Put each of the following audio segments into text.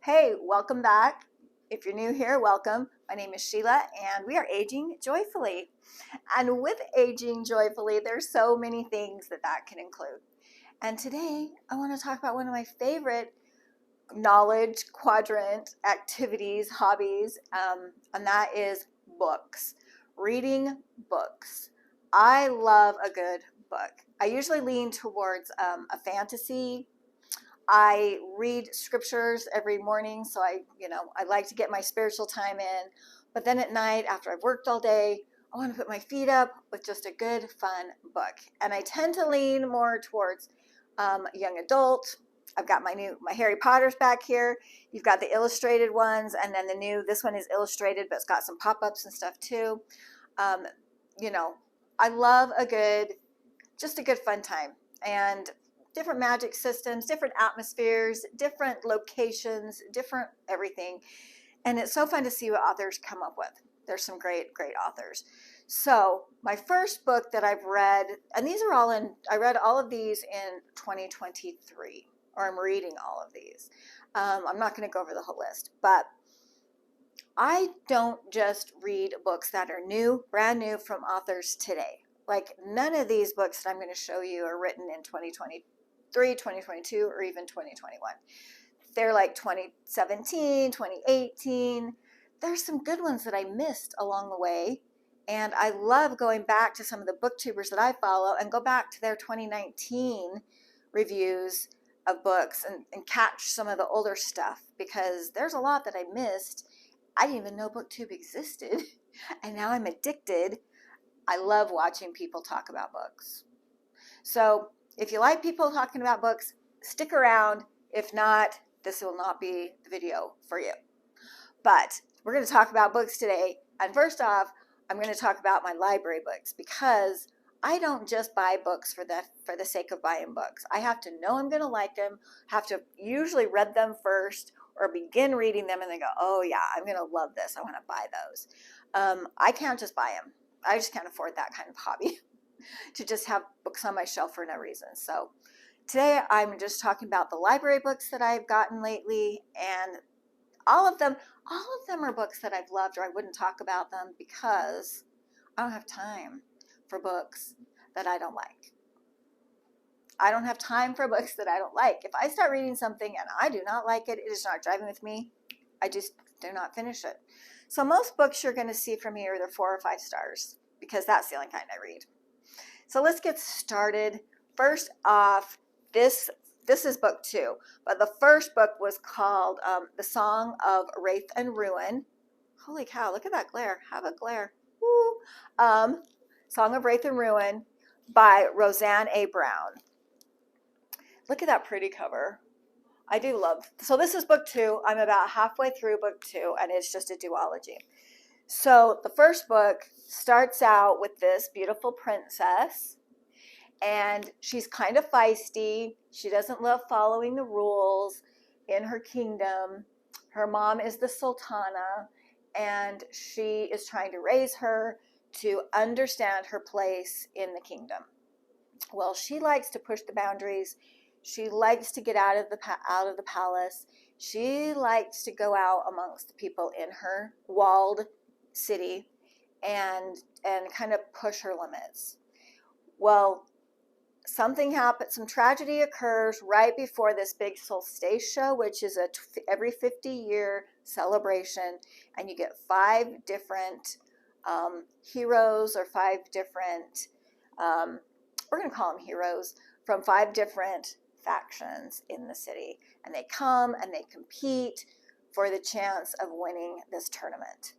Hey, welcome back. If you're new here, welcome. My name is Sheila, and we are aging joyfully. And with aging joyfully, there's so many things that can include. And today, I want to talk about one of my favorite knowledge quadrant activities, hobbies, and that is books. Reading books. I love a good book. I usually lean towards a fantasy. I read scriptures every morning, so I like to get my spiritual time in. But then at night, after I've worked all day, I want to put my feet up with just a good, fun book. And I tend to lean more towards young adult. I've got my Harry Potter's back here. You've got the illustrated ones, and then this one is illustrated, but it's got some pop-ups and stuff too. Um, I love just a good fun time. And different magic systems, different atmospheres, different locations, different everything. And it's so fun to see what authors come up with. There's some great, great authors. So my first book that I've read, and I read all of these in 2023, or I'm reading all of these. I'm not going to go over the whole list, but I don't just read books that are new, brand new from authors today. Like none of these books that I'm going to show you are written in 2023, 2022, or even 2021. They're like 2017, 2018. There's some good ones that I missed along the way. And I love going back to some of the booktubers that I follow and go back to their 2019 reviews of books and catch some of the older stuff because there's a lot that I missed. I didn't even know BookTube existed. And now I'm addicted. I love watching people talk about books. So if you like people talking about books, stick around. If not, this will not be the video for you. But we're going to talk about books today. And first off, I'm going to talk about my library books because I don't just buy books for the sake of buying books. I have to know I'm going to like them, have to usually read them first or begin reading them and then go, oh yeah, I'm going to love this. I want to buy those. I can't just buy them. I just can't afford that kind of hobby to just have books on my shelf for no reason. So today I'm just talking about the library books that I've gotten lately, and all of them are books that I've loved, or I wouldn't talk about them because I don't have time for books that I don't like. I don't have time for books that I don't like. If I start reading something and I do not like it, it is not driving with me. I just do not finish it. So most books you're going to see from me are either 4 or 5 stars because that's the only kind I read. So let's get started. First off, this is book 2, but the first book was called The Song of Wraith and Ruin. Holy cow, look at that glare. Have a glare. Woo. Song of Wraith and Ruin by Roseanne A Brown. Look at that pretty cover. I do love. So this is book 2. I'm about halfway through book 2, and it's just a duology. So the first book starts out with this beautiful princess, and she's kind of feisty. She doesn't love following the rules in her kingdom. Her mom is the sultana, and she is trying to raise her to understand her place in the kingdom. Well, she likes to push the boundaries. She likes to get out of the palace. She likes to go out amongst the people in her walled city and kind of push her limits. Well, something happens, some tragedy occurs right before this big solstice show, which is every 50-year celebration, and you get 5 different heroes, or 5 different, we're going to call them heroes, from 5 different factions in the city, and they come and they compete for the chance of winning this tournament.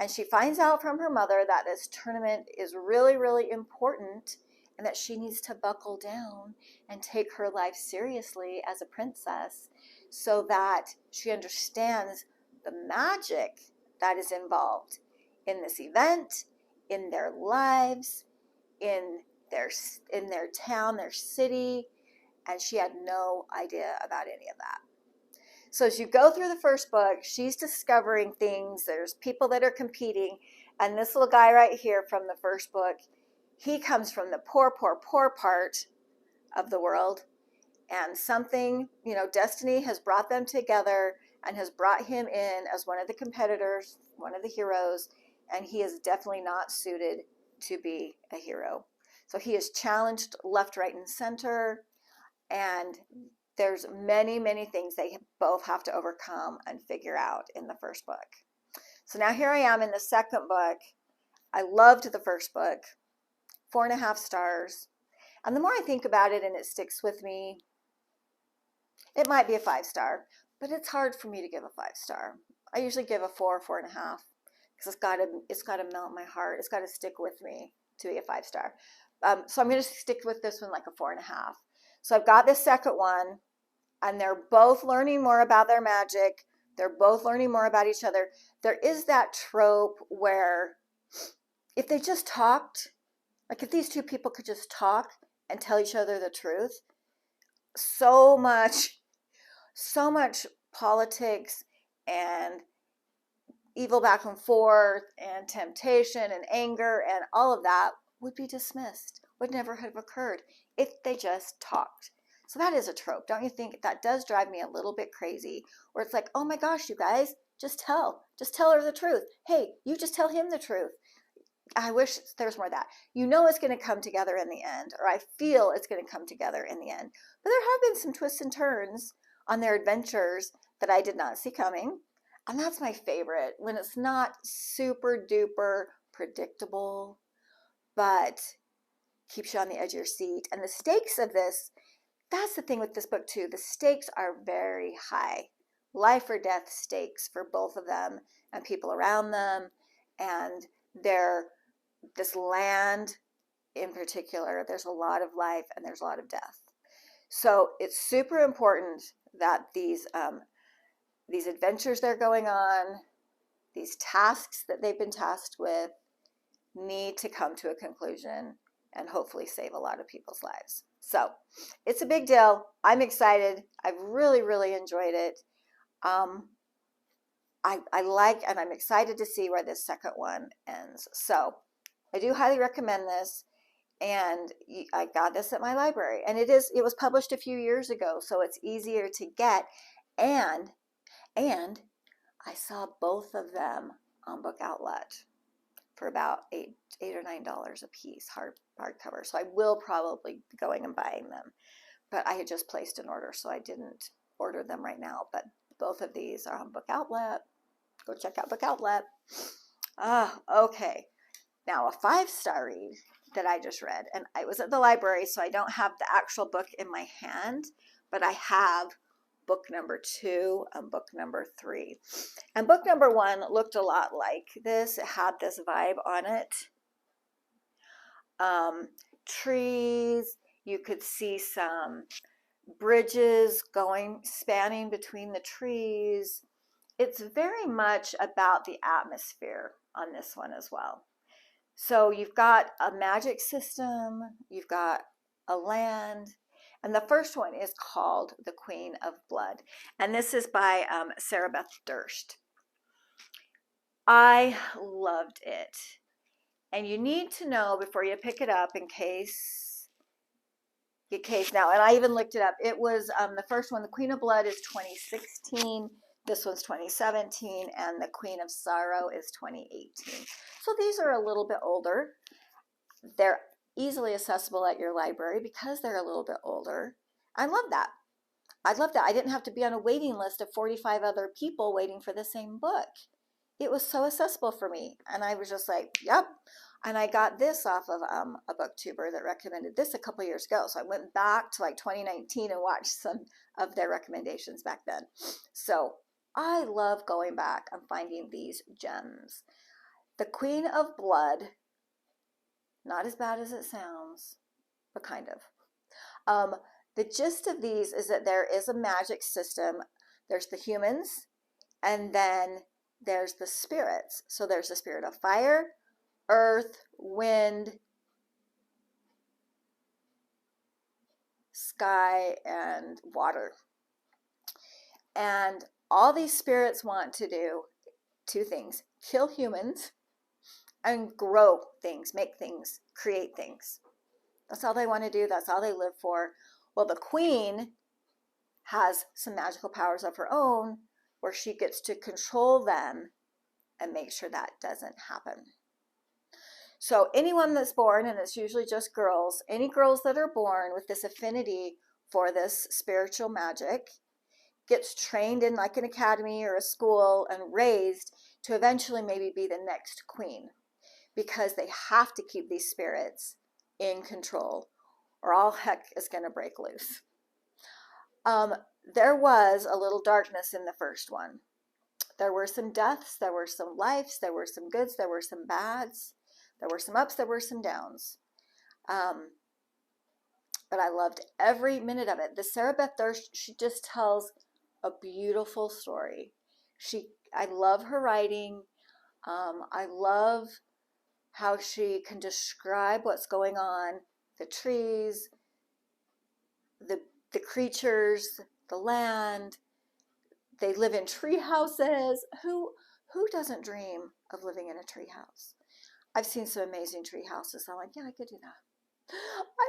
And she finds out from her mother that this tournament is really, really important and that she needs to buckle down and take her life seriously as a princess so that she understands the magic that is involved in this event, in their lives, in their town, their city, and she had no idea about any of that. So as you go through the first book, she's discovering things. There's people that are competing, and this little guy right here from the first book, he comes from the poor, poor, poor part of the world, and something, destiny has brought them together, and has brought him in as one of the competitors, one of the heroes, and he is definitely not suited to be a hero. So he is challenged left, right, and center, and there's many, many things they both have to overcome and figure out in the first book. So now here I am in the second book. I loved the first book, 4.5 stars. And the more I think about it and it sticks with me, it might be a 5-star, but it's hard for me to give a 5-star. I usually give a 4, 4.5, because it's got to melt my heart. It's got to stick with me to be a 5-star. So I'm going to stick with this one like a 4.5. So I've got this second one, and they're both learning more about their magic. They're both learning more about each other. There is that trope where if they just talked, like if these two people could just talk and tell each other the truth, so much politics and evil back and forth and temptation and anger and all of that would be dismissed, would never have occurred if they just talked. So that is a trope. Don't you think that does drive me a little bit crazy? Where it's like, oh my gosh, you guys, just tell her the truth. Hey, you just tell him the truth. I wish there's more of that. You know it's going to come together in the end, or I feel it's going to come together in the end. But there have been some twists and turns on their adventures that I did not see coming. And that's my favorite, when it's not super duper predictable, but keeps you on the edge of your seat. And the stakes of this, that's the thing with this book too. The stakes are very high. Life or death stakes for both of them and people around them. And this land in particular, there's a lot of life and there's a lot of death. So it's super important that these adventures they're going on, these tasks that they've been tasked with, need to come to a conclusion and hopefully save a lot of people's lives. So it's a big deal. I'm excited. I've really, really enjoyed it. I like, and I'm excited to see where this second one ends. So I do highly recommend this. And I got this at my library, and it was published a few years ago, so it's easier to get. And I saw both of them on Book Outlet for about $8 or $9 a piece, hardcover. So I will probably be going and buying them, but I had just placed an order, so I didn't order them right now. But both of these are on Book Outlet. Go check out Book Outlet. Okay. Now a 5-star read that I just read, and I was at the library, so I don't have the actual book in my hand, but I have book number 2 and book number 3. And book number 1 looked a lot like this. It had this vibe on it. Trees, you could see some bridges spanning between the trees. It's very much about the atmosphere on this one as well. So you've got a magic system, you've got a land, and the first one is called The Queen of Blood. And this is by Sarah Beth Durst. I loved it. And you need to know before you pick it up in case now, and I even looked it up. It was the first one, The Queen of Blood, is 2016. This one's 2017, and The Queen of Sorrow is 2018. So these are a little bit older. They're easily accessible at your library because they're a little bit older. I love that. I love that. I didn't have to be on a waiting list of 45 other people waiting for the same book. It was so accessible for me. And I was just like, yep. And I got this off of a booktuber that recommended this a couple years ago. So I went back to like 2019 and watched some of their recommendations back then. So I love going back and finding these gems. The Queen of Blood, not as bad as it sounds, but kind of. The gist of these is that there is a magic system. There's the humans, and then there's the spirits. So there's the spirit of fire, earth, wind, sky, and water. And all these spirits want to do 2 things: kill humans and grow things, make things, create things. That's all they want to do. That's all they live for. Well, the queen has some magical powers of her own where she gets to control them and make sure that doesn't happen. So anyone that's born, and it's usually just girls, any girls that are born with this affinity for this spiritual magic gets trained in like an academy or a school and raised to eventually maybe be the next queen, because they have to keep these spirits in control or all heck is going to break loose. There was a little darkness in the first one. There were some deaths, there were some lives, there were some goods, there were some bads, there were some ups, there were some downs. But I loved every minute of it. The Sarah Beth Durst, she just tells a beautiful story. I love her writing. I love how she can describe what's going on, the trees, the creatures, the land. They live in tree houses. Who doesn't dream of living in a tree house? I've seen some amazing tree houses. I'm like, yeah, I could do that.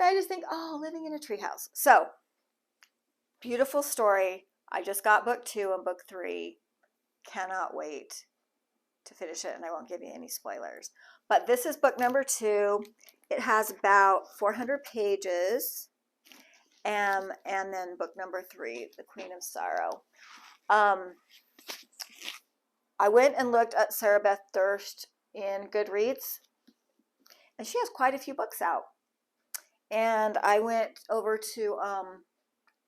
And I just think, oh, living in a tree house. So, beautiful story. I just got book 2 and book 3. Cannot wait to finish it, and I won't give you any spoilers. But this is book number 2. It has about 400 pages. And then book number 3, The Queen of Sorrow. I went and looked at Sarah Beth Durst in Goodreads, and she has quite a few books out. And I went over to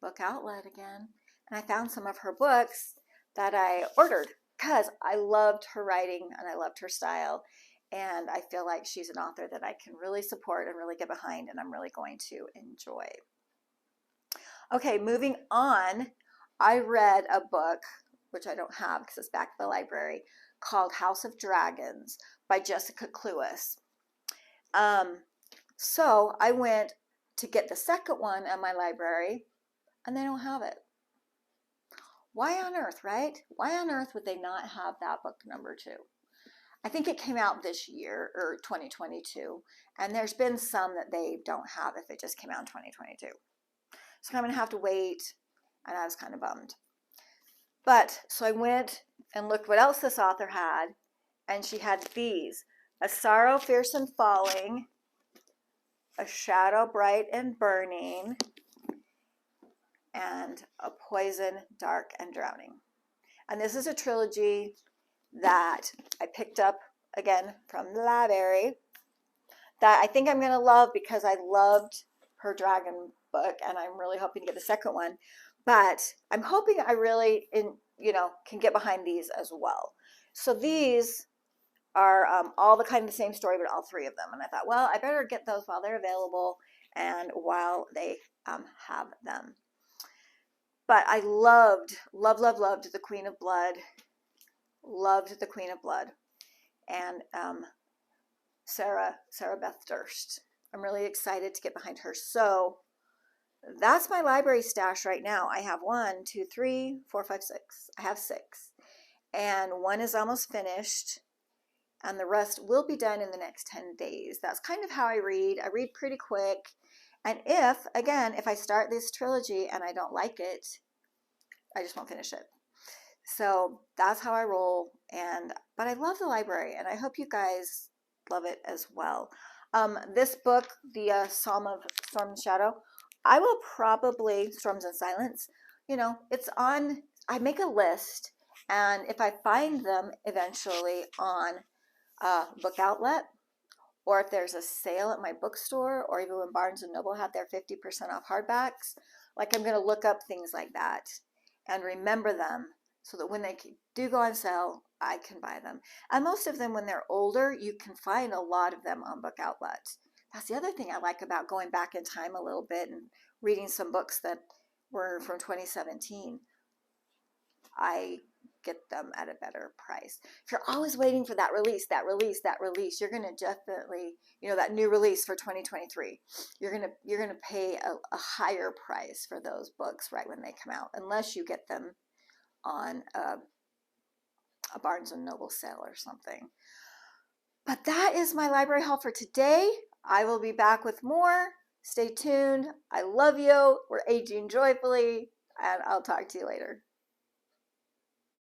Book Outlet again, and I found some of her books that I ordered because I loved her writing and I loved her style. And I feel like she's an author that I can really support and really get behind, and I'm really going to enjoy. Okay, moving on. I read a book, which I don't have because it's back at the library, called House of Dragons by Jessica Cluess. So I went to get the second one at my library, and they don't have it. Why on earth, right? Why on earth would they not have that book number 2? I think it came out this year, or 2022, and there's been some that they don't have if it just came out in 2022. So I'm going to have to wait, and I was kind of bummed. But, so I went and looked what else this author had, and she had these: A Sorrow Fierce and Falling, A Shadow Bright and Burning, and A Poison Dark and Drowning. And this is a trilogy that I picked up, again, from the library, that I think I'm going to love because I loved her dragon book, and I'm really hoping to get the second one. But I'm hoping I really, can get behind these as well. So these are all the kind of the same story, but all 3 of them. And I thought, well, I better get those while they're available and while they have them. But I loved The Queen of Blood. Loved The Queen of Blood. And Sarah Beth Durst. I'm really excited to get behind her. So that's my library stash right now. I have 1, 2, 3, 4, 5, 6. I have 6. And 1 is almost finished, and the rest will be done in the next 10 days. That's kind of how I read. I read pretty quick. And if I start this trilogy and I don't like it, I just won't finish it. So that's how I roll. But I love the library, and I hope you guys love it as well. This book, the Psalm of Storm and Shadow, I will probably, Storms and Silence, it's on, I make a list, and if I find them eventually on Book Outlet, or if there's a sale at my bookstore, or even when Barnes & Noble had their 50% off hardbacks, like I'm going to look up things like that and remember them so that when they do go on sale, I can buy them. And most of them, when they're older, you can find a lot of them on Book Outlet. That's the other thing I like about going back in time a little bit and reading some books that were from 2017. I get them at a better price. If you're always waiting for that release, you're going to definitely, that new release for 2023, you're going to pay a higher price for those books right when they come out, unless you get them on a Barnes & Noble sale or something. But that is my library haul for today. I will be back with more. Stay tuned. I love you. We're aging joyfully, and I'll talk to you later.